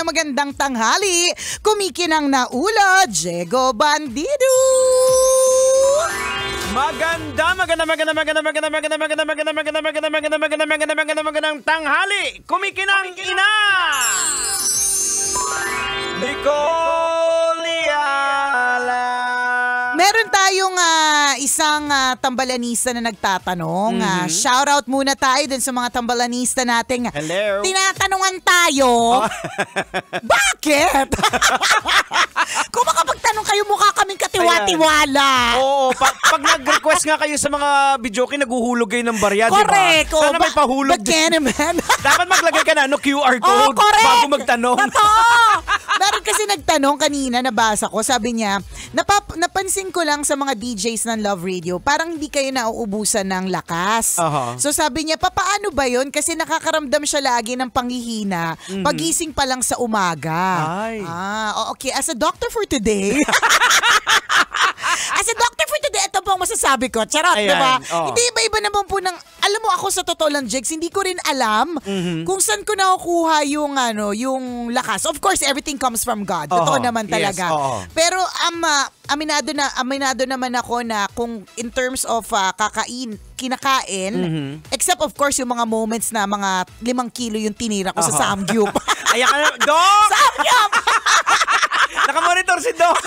magandang tanghali. Kumikinang na ulo, Diego Bandido. Magandang tanghali. Kumikinang ina. Nicoliala. Meron tayong isang tambalanista na nagtatanong. Shoutout muna tayo dun sa mga tambalanista nating Hello. tinatanungan tayo. Bakit? Kung makapagtanong kayo, mukha kaming katiwa-tiwala. Oo, pag nag-request nga kayo sa mga videoke, naguhulog kayo ng barya, di ba? Correct. Sana may pahulog. Dapat maglagay ka na QR code bago magtanong. Meron kasi nagtanong kanina, nabasa ko, sabi niya, napansin ko lang sa mga DJs ng Love Radio, parang hindi kayo nauubusan ng lakas. So sabi niya, paano ba yun? Kasi nakakaramdam siya lagi ng panghihina pagising pa lang sa umaga. Ay. Okay. As a doctor for today, ito po ang masasabi ko. Charot, diba? Hindi iba-iba naman po ng, alam mo ako sa totoo lang, Jex, hindi ko rin alam kung saan ko nakukuha yung lakas. Of course, everything comes from God. Totoo naman talaga. Yes, pero aminado naman ako na kung in terms of kinakain, except of course yung mga moments na mga 5 kilo yung tinira ko sa Samgyup. Ayan ka na, Doc! Samgyup! Nakamonitor si Doc!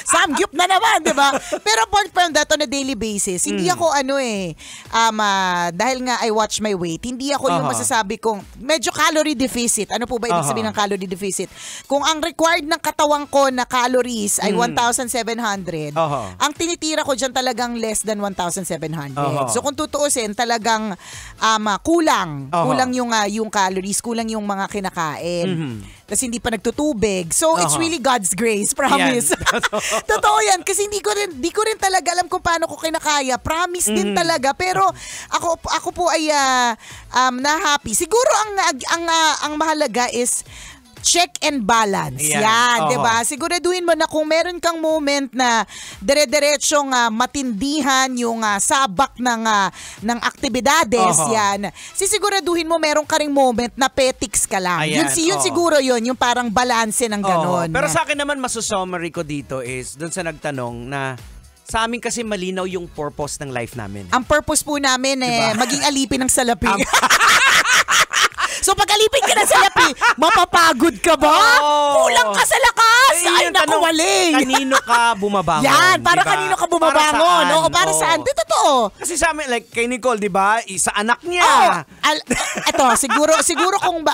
Samgyup na naman, di ba? Pero apart from that, on a daily basis, hindi ako dahil nga I watch my weight, hindi ako yung masasabi kong medyo calorie deficit. Ano po ba ibig sabihin ng calorie deficit? Kung ang required ng katawan ko na calories ay 1,700, ang tinitira ko dyan talagang less than 1,700. So kung tutuusin, talagang kulang yung calories, kulang yung mga kinakain. Kasi hindi pa nagtutubig. So it's really God's grace, promise. Totoo yan kasi hindi ko rin talaga alam kung paano ko kinakaya. Promise din talaga, pero ako po ay na happy. Siguro ang mahalaga is check and balance. Yan, 'di ba? Siguraduhin mo na kung meron kang moment na dire-diretsong matindihan yung sabak ng aktibidades, yan. Sisiguraduhin mo meron ka ring moment na petiks ka lang. Yun siguro yung parang balanse ng ganon. Pero sa akin naman masusummary ko dito is doon sa nagtanong na sa amin kasi malinaw yung purpose ng life namin. Ang purpose po namin maging alipin ng salapi. So pag alipin ka na sa lapi, mapapagod ka ba? Kulang ka sa lakas. Ay, naku, wali. Kanino ka bumabangon? Yan, para kanino ka bumabangon. Oo, para saan? Totoo. Kasi sa amin, like kay Nicole, di ba? Isa anak niya. Ito, siguro kung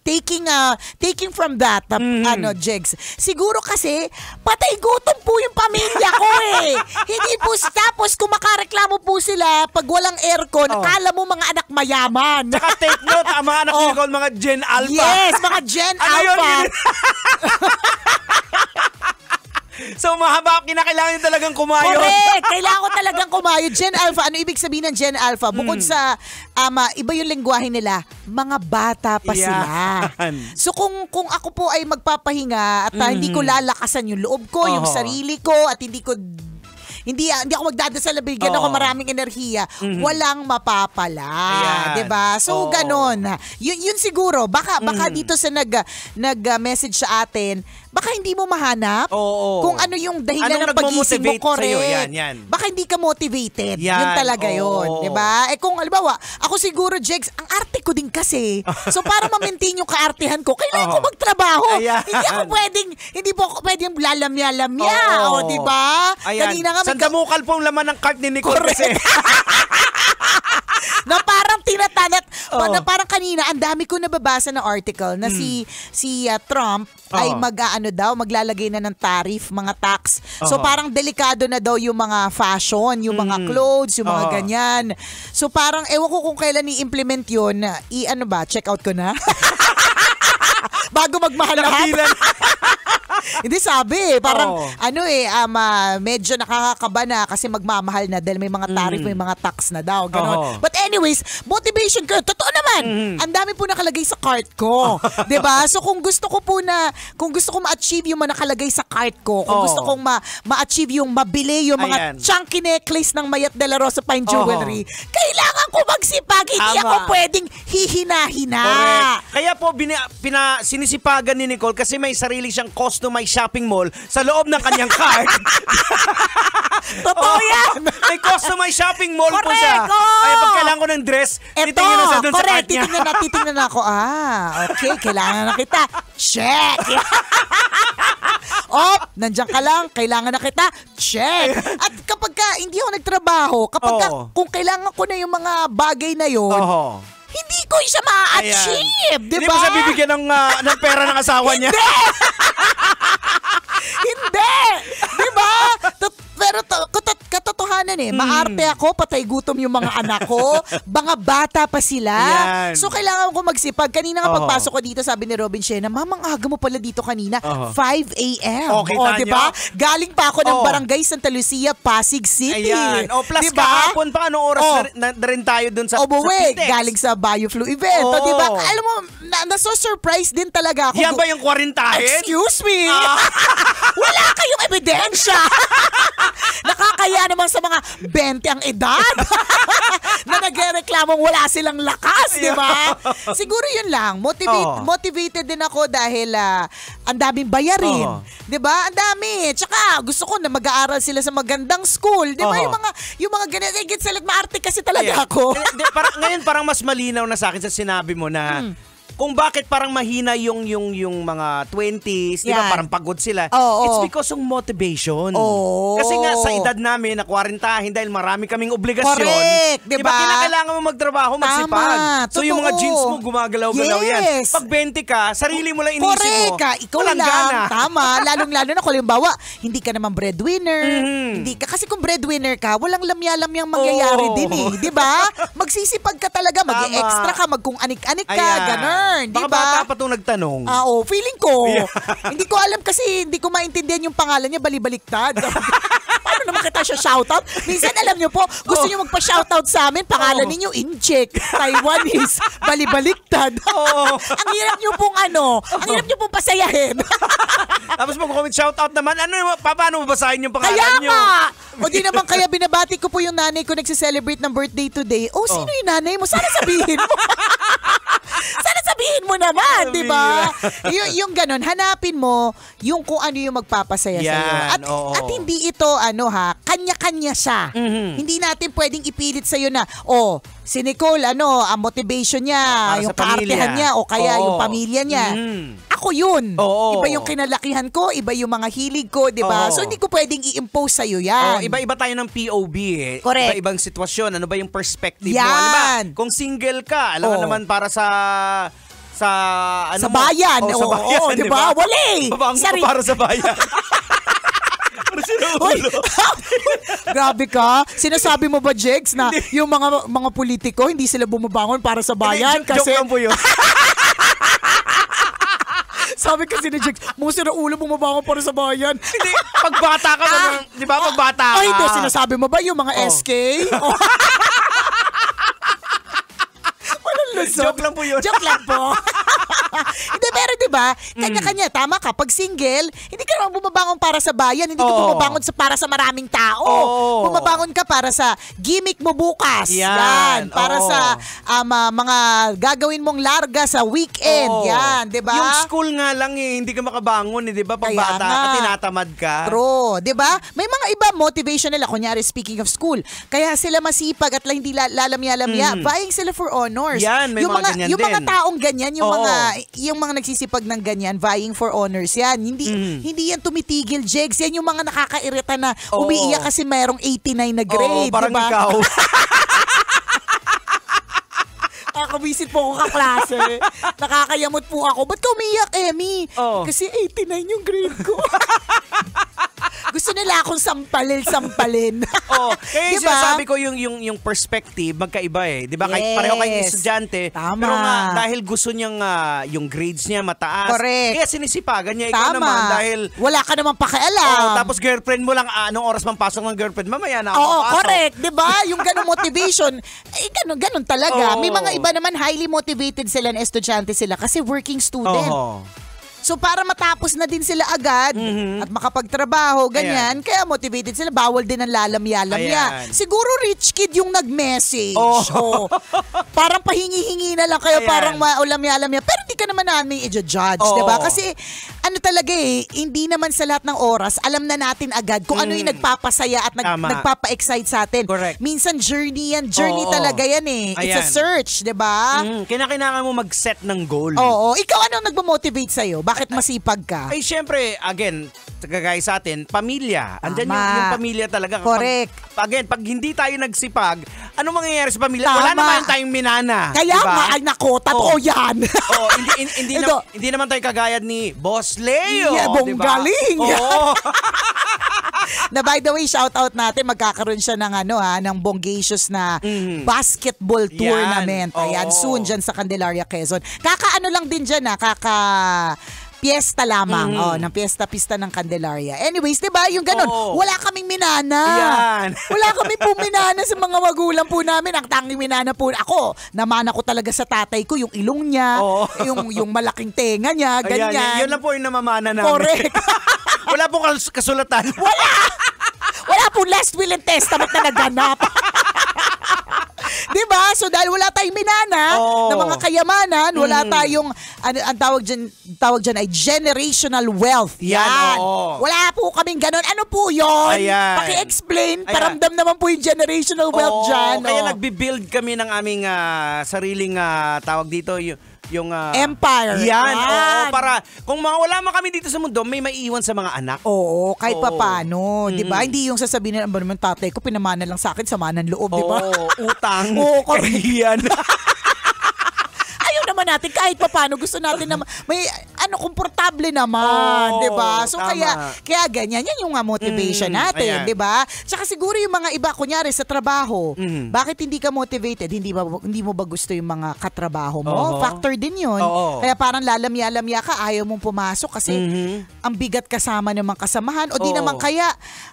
taking from that, Jegs, siguro kasi, patay gutom po yung pamilya ko eh. Hindi po, tapos kung makareklamo po sila, pag walang aircon, akala mo mga anak mayaman. Tsaka take note, ang mga anak ni Nicole, mga Gen Alpha. Yes, mga Gen Alpha. So mahaba, kinakailangan yung talagang kumayo. Correct! Kailangan ko talagang kumayo. Gen Alpha, ano ibig sabihin ng Gen Alpha? Bukod sa iba yung lengguwahe nila, mga bata pa sila. So kung ako po ay magpapahinga at hindi ko lalakasan yung loob ko, yung sarili ko, at hindi ako magdadasal na bigyan ako maraming enerhiya, walang mapapala. Diba? So, ganon. Yun siguro. Baka dito sa nag-message sa atin, baka hindi mo mahanap kung ano yung dahilan ng pagising mo. Correct. Yan. Baka hindi ka motivated. Yun talaga yun. Diba? Kung halimbawa, ako siguro, Jegs, ang arte ko din kasi. So, para ma-maintain yung kaartehan ko, kailangan ko magtrabaho. Hindi po ako pwedeng lalamya-lamya. Diba? Kanina nga sandamukal po ang laman ng cart ni Nicole kasi. Na parang tinatanat, na parang kanina, ang dami ko nababasa na article na si Trump ay maglalagay na ng tariff, mga tax. So parang delikado na daw yung mga fashion, yung mga clothes, yung mga ganyan. So parang, ewan ko kung kailan i-implement yun, check out ko na. Bago magmahal lahat. Hindi sabi, parang medyo nakakakaba na kasi magmamahal na dahil may mga tariff, may mga tax na daw, gano'n. But anyways, motivation ko, totoo naman. Ang dami po nakalagay sa cart ko. 'Di ba? So kung gusto ko ma-achieve yung mga nakalagay sa cart ko, kung gusto kong ma-achieve yung mabili yung mga chunky necklace ng Mayat de la Rosa Fine Jewelry, kailangan ko magsipag. Hindi ako pwedeng hihina-hina. Correct. Kaya po sinisipagan ni Nicole kasi may sarili siyang customized shopping mall sa loob ng kanyang cart. Totoo yan. May customized shopping mall po siya. Ay, pag kailangan ko ng dress, titingnan na siya dun sa cart niya. Titingnan na ako. Okay, kailangan na kita. Check! Nandiyan ka lang, kailangan na kita. Check! At kapag hindi ako nagtrabaho, kung kailangan ko na yung mga bagay na yun, hindi ko siya ma-achieve, di ba? Hindi mo siya bibigyan ng pera ng asawa niya? Hindi! Di ba? Pero katotohanan maarte ako, patay gutom yung mga anak ko, mga bata pa sila. Yan. So kailangan ko magsipag. Kanina nga pagpasok ko dito, sabi ni Robin Shena, Mamang aga mo pala dito kanina, 5 a.m. Okay, di ba? Galing pa ako ng Barangay Santa Lucia, Pasig City. Ayan. Plus diba? kahapon pa, anong oras na rin tayo dun sa Pitex? Galing sa Bioflu event. Di ba? Alam mo, naso-surprise din talaga ako. Yan ba yung 40? Excuse me? Wala kayong ebidensya. Nakakaya naman sa mga 20 ang edad na nagreklamong wala silang lakas, di ba? Siguro yun lang. Motivated din ako dahil ang daming bayarin. Di ba? Ang dami. Tsaka gusto ko na mag-aaral sila sa magandang school. Di ba? Yung mga ganyan. Gets salat maarte kasi talaga ako. Ngayon parang mas malinaw na sa akin sa sinabi mo na kung bakit parang mahina yung mga 20s, di ba? Parang pagod sila. It's because of motivation. Kasi nga sa edad namin na 40 dahil marami kaming obligasyon. Correct, di ba? Kailangan mo magtrabaho, magsipag. So yung mga jeans mo gumagalaw-galaw yan. Pag 20 ka, sarili mo lang inisip mo. Ikaw lang. Gana. Tama. Lalong-lalo na kung halimbawa, hindi ka naman breadwinner. Hindi ka. Kasi kung breadwinner ka, walang lamya-lamyang mangyayari din di ba? Magsisipag ka talaga, mag-extra ka, kung anik-anik ka, ganun. Baka bata pa itong nagtanong. Feeling ko. Hindi ko alam kasi hindi ko maintindihan yung pangalan niya, balibaliktad. Paano naman kita siya shoutout? Minsan alam niyo po, gusto niyo magpa-shoutout sa amin, pangalan ninyo Incheck, Taiwanese, balibaliktad. Ang hirap niyo pong ang hirap niyo pong pasayahin. Tapos mag-comment shoutout naman, paano mo basahin yung pangalan niyo? Kaya nga! O di naman kaya binabati ko po yung nanay ko nagse-celebrate ng birthday today. Sino yung nanay mo? Sana sabihin mo. Sana sabihin mo naman, di ba? Yung ganun, hanapin mo yung kung ano yung magpapasaya sa'yo. At hindi ito, kanya-kanya siya. Hindi natin pwedeng ipilit sa'yo na, si Nicole, ang motivation niya, yung kaartehan niya, o kaya yung pamilya niya. Ako yun. Iba yung kinalakihan ko, iba yung mga hilig ko, di ba? So hindi ko pwedeng i-impose sa'yo yan. Iba-iba tayo ng POV Correct. Iba-ibang sitwasyon. Ano ba yung perspective mo? Ano ba? Kung single ka, alam mo naman para sa bayan. Sa bayan, di ba? Wala Babango para sa bayan. Grabe ka. Sinasabi mo ba, Jegs, na yung mga politiko, hindi sila bumabangon para sa bayan? Joke lang po yun. Sabi kasi ni Jegs, musi na ulo bumabangon para sa bayan. Hindi, pagbata ka, di ba? Pagbata ka. Hindi, sinasabi mo ba yung mga SK? Joke lang po yun. Joke lang po. Hindi, pero diba, kanya-kanya, tama ka. Pag single, hindi ka naman bumabangon para sa bayan, hindi ka bumabangon para sa maraming tao. Bumabangon ka para sa gimmick mo bukas. Yan. Para sa mga gagawin mong larga sa weekend. Yan, diba? Yung school nga lang hindi ka makabangon, diba? Pag bata ka, tinatamad ka. True, diba? May mga iba motivation nila. Kunyari, speaking of school, kaya sila masipag at hindi lalamya-lamya. Vying sila for honors. Yan, may mga ganyan din. Yung mga taong ganyan, yung mga nagsisipag ng ganyan, vying for honors yan. Hindi yan tumitigil, Jegs. Yan yung mga nakakairita na umiiyak kasi mayroong 89 na grade. Parang diba? ikaw. Nakakabisit po ako kaklase. Nakakayamot po ako. Ba't ka umiiyak, Emmy? Kasi 89 yung grade ko. Gusto nila akong sampalin. Kaya yung sinasabi ko yung perspective, magkaiba eh. Di ba? Kahit pareho kayong estudyante. Tama. Pero nga, dahil gusto niyang yung grades niya mataas. Correct. Kaya sinisipagan niya. Ikaw naman dahil... Wala ka naman pakialam. Tapos girlfriend mo lang, anong oras man pasok ng girlfriend, mamaya na ako pasok. Correct. Di ba? Yung ganong motivation, ganun talaga. May mga iba naman highly motivated sila na estudyante sila kasi working student. So para matapos na din sila agad at makapagtrabaho, ganyan, kaya motivated sila. Bawal din ang lalamya-lamya. Siguro rich kid yung nag-message. Parang pahingi-hingi na lang kayo, parang lamya-lamya. Pero hindi ka naman namin i-judge, diba? Kasi ano talaga hindi naman sa lahat ng oras, alam na natin agad kung ano yung nagpapasaya at nagpapa-excite sa atin. Correct. Minsan journey yan. Journey talaga yan eh. It's a search, diba? Kinakailangan mo mag-set ng goal. Ikaw anong nagmo-motivate sa'yo? Bakit masipag ka? Ay, syempre, again, kagaya sa atin, pamilya. Andyan yung pamilya talaga. Correct. Pag hindi tayo nagsipag, ano mangyayari sa pamilya? Wala naman tayong minana. Kaya nga, ay nako, totoo yan. Hindi naman tayo kagaya ni Boss Leo. Diba? Galing. Na by the way, shout out natin, magkakaroon siya ng ng Bongacious na basketball tournament. Ayan, soon dyan sa Candelaria, Quezon. Kakaano lang din dyan Piesta lamang, ng pista ng Candelaria. Anyways, 'di ba, yung ganun, wala kaming minana. Wala kaming puminana sa mga magulang po namin. Ang tanging minana po ako, namana ko talaga sa tatay ko yung ilong niya, yung malaking tenga niya, ganyan. Yun lang po yung namamana namin. Correct. Wala po kasulatan. Wala po last will and testament na naganap. Diba? So dahil wala tayong minana ng mga kayamanan, wala tayong ang tawag dyan ay generational wealth. Yan. Wala po kaming ganon. Ano po yun? Paki-explain. Paramdam naman po yung generational wealth dyan. Kaya nagbi-build kami ng aming sariling tawag dito, yung empire. Yan. Para kung wala man kami dito sa mundo, may maiiwan sa mga anak. Kahit papaano, 'di ba? Hindi yung sasabihin na naman tatay ko pinamana lang sa akin sama ng loob, 'di ba? Utang. Kahiyan. Ayaw naman natin kahit papaano, gusto natin na may komportable naman, 'di ba? So kaya ganyan, yan yung motivation natin, 'di ba? Tsaka siguro yung mga iba kunyari sa trabaho, bakit hindi ka motivated? Hindi mo ba gusto yung mga katrabaho mo? Factor din 'yun. Kaya parang lalamya-lamya ka, ayaw mong pumasok kasi ang bigat kasama ng mga kasamahan o di naman kaya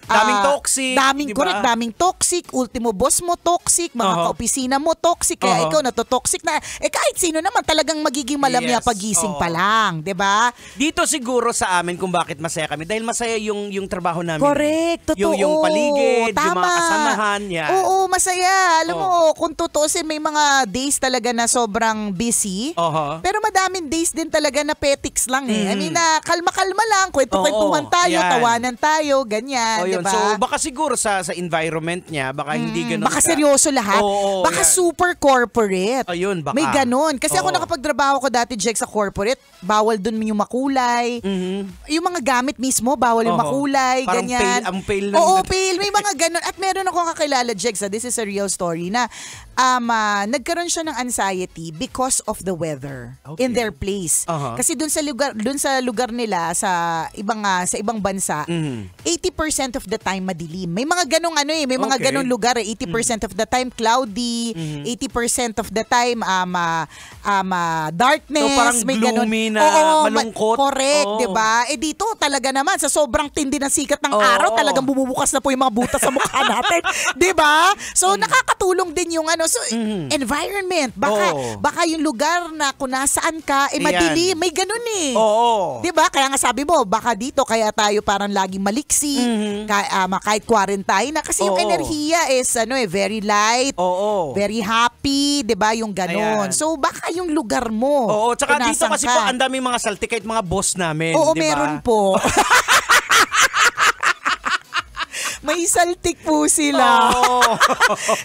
daming toxic, diba? Daming toxic, ultimo boss mo toxic, mga kaopisina mo toxic, kaya ikaw natotoxic na kahit sino naman talagang magiging malamya pagising pa lang, 'di ba? Dito siguro sa amin kung bakit masaya kami dahil masaya yung trabaho namin. Correct, totoo. Yung paligid, yung mga kasamahan. Oo, masaya. Alam mo, kung tutusin, may mga days talaga na sobrang busy. Pero madaming days din talaga na petics lang I mean, kalma-kalma lang, kwento-kwentuhan tayo, tawanan tayo, ganyan, diba? So baka siguro sa environment niya, baka hindi ganun. Baka seryoso lahat. Baka super corporate. Ayun, baka. May ganun. Kasi ako nakapagtrabaho ko dati, Jack, sa corporate, bawal dun yung makulay. Yung mga gamit mismo, bawal yung makulay, parang ganyan. Ang pale lang. Pale. May mga ganun. At meron akong kakilala, Jex, this is a real story, na nagkaroon siya ng anxiety because of the weather in their place. Kasi dun sa lugar nila, sa ibang bansa, 80% of the time madilim. May mga ganung may mga ganung lugar 80% of the time cloudy, 80% of the time darkness. So parang may gloomy na malungkot. Correct, 'di ba? Dito talaga naman sa sobrang tindi ng sikat ng araw, talagang bumubukas na po yung mga butas sa mukha natin, 'di ba? So nakakatulong din yung environment. Baka yung lugar na kung nasaan ka madilim, may ganun 'Di ba? Kaya nga sabi mo, baka dito kaya tayo parang laging maliksi, kahit quarantine na kasi yung enerhiya is very light, very happy, 'di ba? Yung ganun. So baka yung lugar mo. Tsaka dito kasi po ang daming mga salty kahit mga boss namin, diba? meron po. May saltik po sila.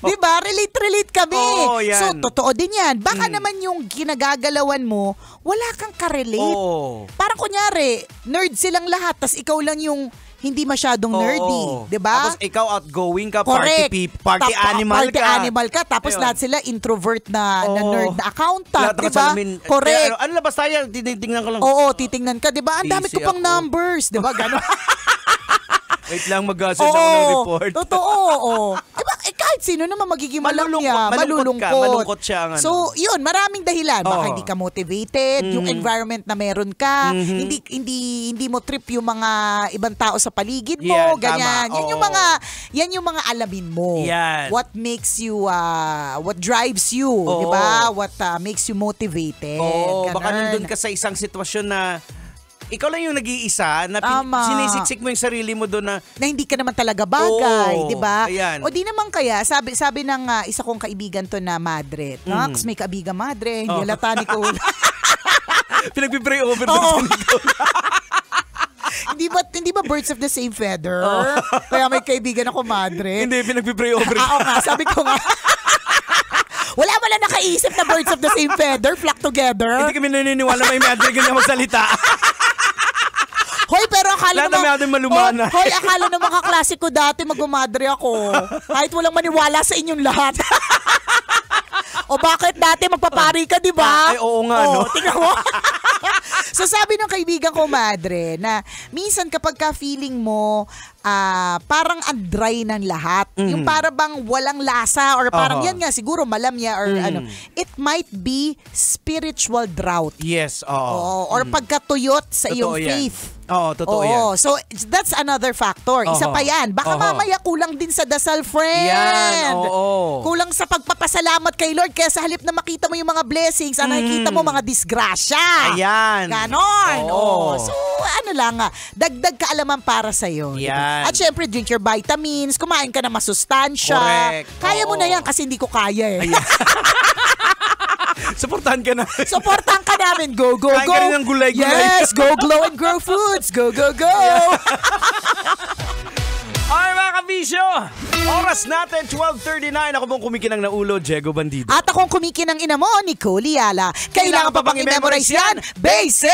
Diba? Relate kami. So, totoo din yan. Baka naman yung ginagagalawan mo, wala kang karelate. Parang kunyari, nerd silang lahat, tas ikaw lang yung hindi masyadong nerdy, 'di ba? Tapos ikaw outgoing ka, party animal ka. Tapos lahat sila introvert na nerd na accountant, 'di ba? Correct. Ano labas tayo? Titingnan ko lang. Titingnan ka, 'di ba? Ang dami ko pang numbers, 'di ba? Ganon. Wait lang, mag-send ako ng report. Totoo, Diba, kahit sino naman magiging malulungkot siya. So, yun, maraming dahilan. Baka hindi ka motivated, yung environment na meron ka, hindi mo trip yung mga ibang tao sa paligid mo, ganyan. Yan yung mga alamin mo. Yan. What makes you, what drives you, di ba? What makes you motivated. Baka nandun ka sa isang sitwasyon na ikaw lang yung nag-iisa na sinisiksik mo yung sarili mo doon na hindi ka naman talaga bagay, di ba? Ayan. O di naman kaya, sabi ng isa kong kaibigan to na madre, may kaibigan madre, hindi halata ni Cole. Pinagpipray over doon. Hindi ba birds of the same feather? Kaya may kaibigan ako madre. Hindi, pinagpipray over. Oo nga, sabi ko nga. Wala mo lang nakaisip na birds of the same feather, flock together. Hindi kami naniniwala may madre ganyan magsalita. Hoy, pero akala naman Hoy, akala naman kaklase ko dati magmamadre ako. Kahit walang maniwala sa inyong lahat. O bakit dati magpapari ka, di ba? Ay, oo nga, no? Tingnan mo. So sabi ng kaibigan ko, madre, na minsan kapag ka-feeling mo, parang dry ng lahat. Yung para bang walang lasa or parang yan nga, siguro malamya or it might be spiritual drought. Yes, or pagkatuyot sa iyong faith. Totoo yan. So that's another factor. Isa pa yan. Baka mamaya kulang din sa dasal, friend. Yan, Kulang sa pagpapasalamat kay Lord. Kaya sa halip na makita mo yung mga blessings, nakikita mo mga disgrasya. Ayan. Ganon. So ano lang, dagdag kaalaman para sa'yo. Yan. At syempre, drink your vitamins, kumain ka na masustansya. Correct. Kaya mo na yan kasi hindi ko kaya eh. Suportahan ka na. Suportahan ka namin. Go, go, Kain go. ka rin ng gulay-gulay. Yes, go, glow and grow foods. Go, go, go. Ay, mga kabisyo, oras natin 12:39. Ako pong kumikinang na ulo, Diego Bandido. At akong kumikinang ina mo, Nicole Yala. Kailangan pa bang i-memorize yan? Basic!